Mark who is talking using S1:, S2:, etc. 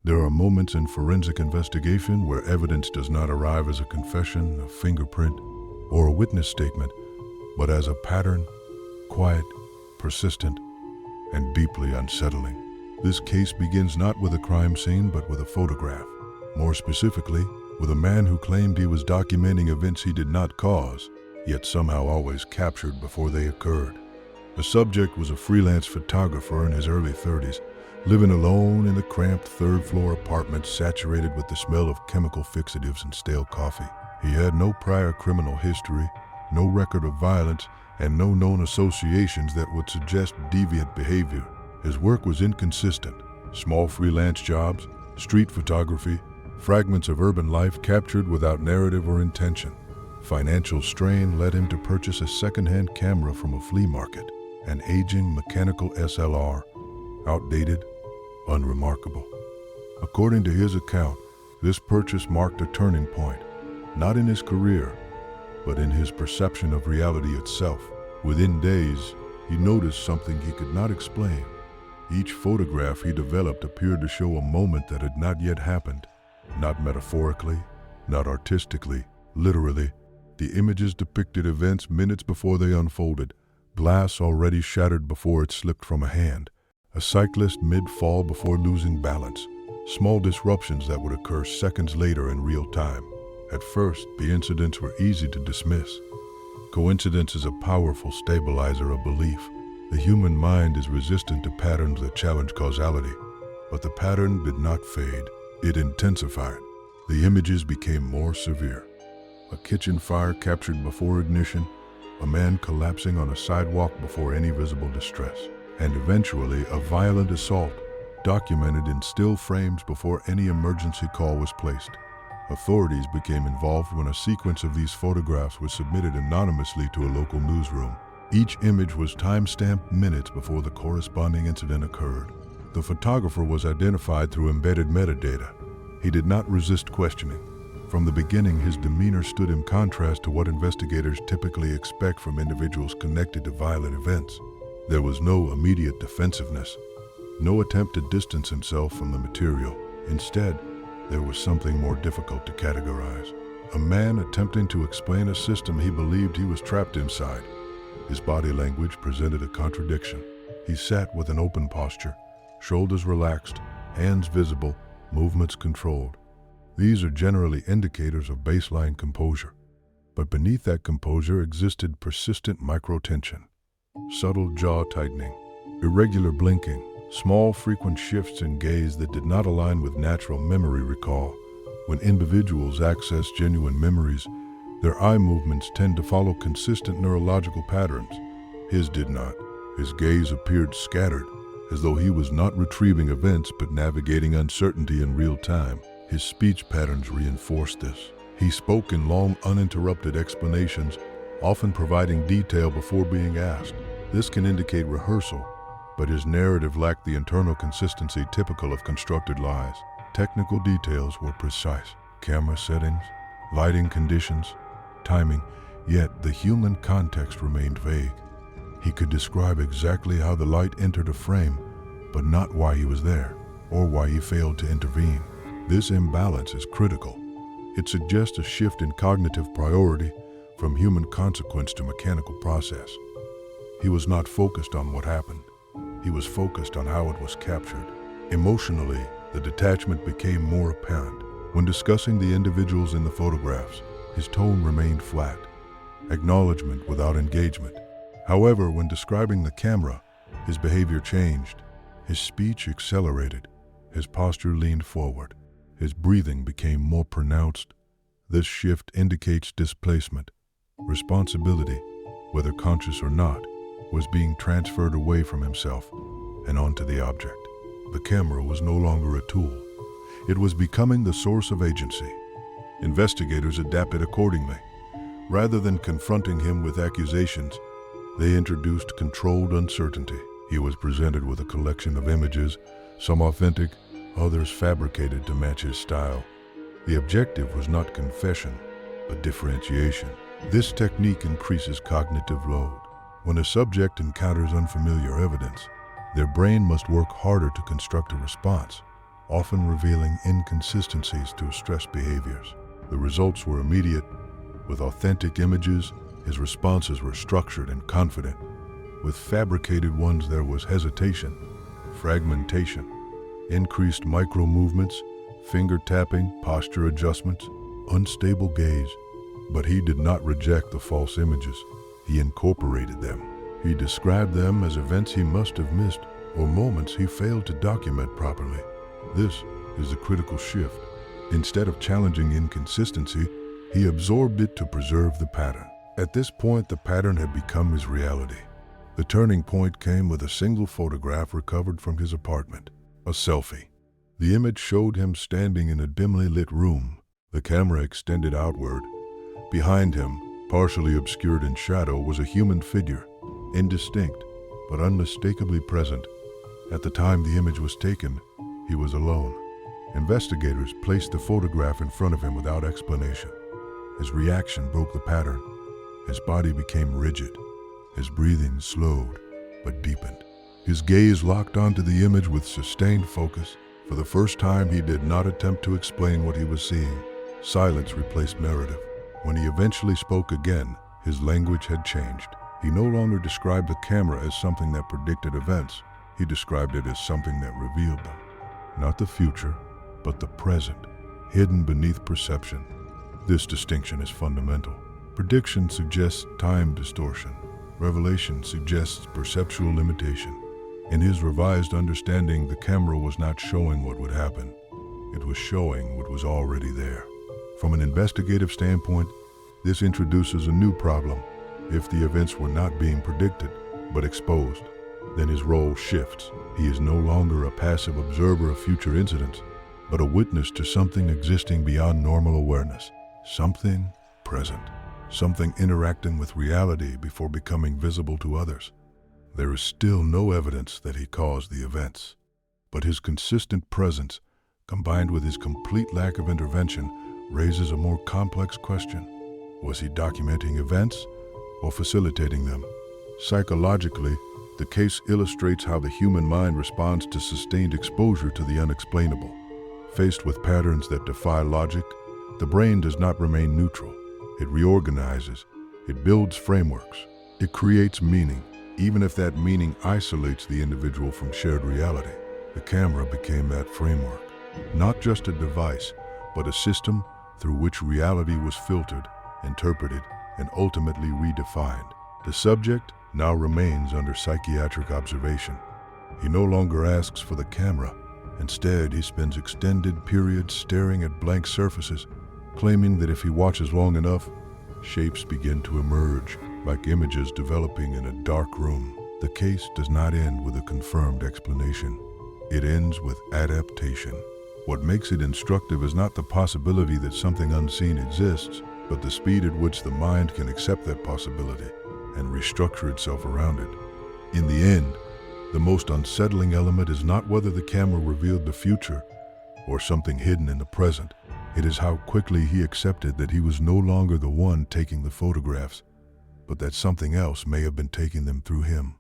S1: There are moments in forensic investigation where evidence does not arrive as a confession, a fingerprint, or a witness statement, but as a pattern, quiet, persistent, and deeply unsettling. This case begins not with a crime scene, but with a photograph. More specifically, with a man who claimed he was documenting events he did not cause, yet somehow always captured before they occurred. The subject was a freelance photographer in his early 30s, living alone in a cramped third-floor apartment saturated with the smell of chemical fixatives and stale coffee. He had no prior criminal history, no record of violence, and no known associations that would suggest deviant behavior. His work was inconsistent: small freelance jobs, street photography, fragments of urban life captured without narrative or intention. Financial strain led him to purchase a second-hand camera from a flea market, an aging mechanical SLR, outdated, unremarkable. According to his account, this purchase marked a turning point, not in his career, but in his perception of reality itself. Within days, he noticed something he could not explain. Each photograph he developed appeared to show a moment that had not yet happened. Not metaphorically, not artistically, literally. The images depicted events minutes before they unfolded, glass already shattered before it slipped from a hand, a cyclist mid-fall before losing balance, small disruptions that would occur seconds later in real time. At first, the incidents were easy to dismiss. Coincidence is a powerful stabilizer of belief. The human mind is resistant to patterns that challenge causality. But the pattern did not fade. It intensified. The images became more severe. A kitchen fire captured before ignition, a man collapsing on a sidewalk before any visible distress, and eventually a violent assault documented in still frames before any emergency call was placed. Authorities became involved when a sequence of these photographs was submitted anonymously to a local newsroom. Each image was time-stamped minutes before the corresponding incident occurred. The photographer was identified through embedded metadata. He did not resist questioning. From the beginning, his demeanor stood in contrast to what investigators typically expect from individuals connected to violent events. There was no immediate defensiveness, no attempt to distance himself from the material. Instead, there was something more difficult to categorize. A man attempting to explain a system he believed he was trapped inside. His body language presented a contradiction. He sat with an open posture, shoulders relaxed, hands visible, movements controlled. These are generally indicators of baseline composure. But beneath that composure existed persistent microtension, subtle jaw tightening, irregular blinking, small frequent shifts in gaze that did not align with natural memory recall. When individuals access genuine memories, their eye movements tend to follow consistent neurological patterns. His did not. His gaze appeared scattered, as though he was not retrieving events but navigating uncertainty in real time. His speech patterns reinforced this. He spoke in long, uninterrupted explanations, often providing detail before being asked. This can indicate rehearsal, but his narrative lacked the internal consistency typical of constructed lies. Technical details were precise: camera settings, lighting conditions, timing, yet the human context remained vague. He could describe exactly how the light entered a frame, but not why he was there, or why he failed to intervene. This imbalance is critical. It suggests a shift in cognitive priority from human consequence to mechanical process. He was not focused on what happened. He was focused on how it was captured. Emotionally, the detachment became more apparent. When discussing the individuals in the photographs, his tone remained flat, acknowledgement without engagement. However, when describing the camera, his behavior changed. His speech accelerated. His posture leaned forward. His breathing became more pronounced. This shift indicates displacement. Responsibility, whether conscious or not, was being transferred away from himself and onto the object. The camera was no longer a tool. It was becoming the source of agency. Investigators adapted accordingly. Rather than confronting him with accusations, they introduced controlled uncertainty. He was presented with a collection of images, some authentic, others fabricated to match his style. The objective was not confession, but differentiation. This technique increases cognitive load. When a subject encounters unfamiliar evidence, their brain must work harder to construct a response, often revealing inconsistencies to stress behaviors. The results were immediate. With authentic images, his responses were structured and confident. With fabricated ones, there was hesitation, fragmentation, increased micro-movements, finger tapping, posture adjustments, unstable gaze. But he did not reject the false images. He incorporated them. He described them as events he must have missed or moments he failed to document properly. This is the critical shift. Instead of challenging inconsistency, he absorbed it to preserve the pattern. At this point, the pattern had become his reality. The turning point came with a single photograph recovered from his apartment, a selfie. The image showed him standing in a dimly lit room, the camera extended outward. Behind him, partially obscured in shadow, was a human figure, indistinct but unmistakably present. At the time the image was taken, he was alone. Investigators placed the photograph in front of him without explanation. His reaction broke the pattern. His body became rigid. His breathing slowed but deepened. His gaze locked onto the image with sustained focus. For the first time, he did not attempt to explain what he was seeing. Silence replaced narrative. When he eventually spoke again, his language had changed. He no longer described the camera as something that predicted events. He described it as something that revealed them. Not the future, but the present, hidden beneath perception. This distinction is fundamental. Prediction suggests time distortion. Revelation suggests perceptual limitation. In his revised understanding, the camera was not showing what would happen. It was showing what was already there. From an investigative standpoint, this introduces a new problem. If the events were not being predicted, but exposed, then his role shifts. He is no longer a passive observer of future incidents, but a witness to something existing beyond normal awareness. Something present. Something interacting with reality before becoming visible to others. There is still no evidence that he caused the events, but his consistent presence, combined with his complete lack of intervention, raises a more complex question. Was he documenting events or facilitating them? Psychologically, the case illustrates how the human mind responds to sustained exposure to the unexplainable. Faced with patterns that defy logic, the brain does not remain neutral. It reorganizes, it builds frameworks, it creates meaning, even if that meaning isolates the individual from shared reality. The camera became that framework, not just a device, but a system through which reality was filtered, interpreted, and ultimately redefined. The subject now remains under psychiatric observation. He no longer asks for the camera. Instead, he spends extended periods staring at blank surfaces, claiming that if he watches long enough, shapes begin to emerge, like images developing in a dark room. The case does not end with a confirmed explanation. It ends with adaptation. What makes it instructive is not the possibility that something unseen exists, but the speed at which the mind can accept that possibility and restructure itself around it. In the end, the most unsettling element is not whether the camera revealed the future or something hidden in the present. It is how quickly he accepted that he was no longer the one taking the photographs, but that something else may have been taking them through him.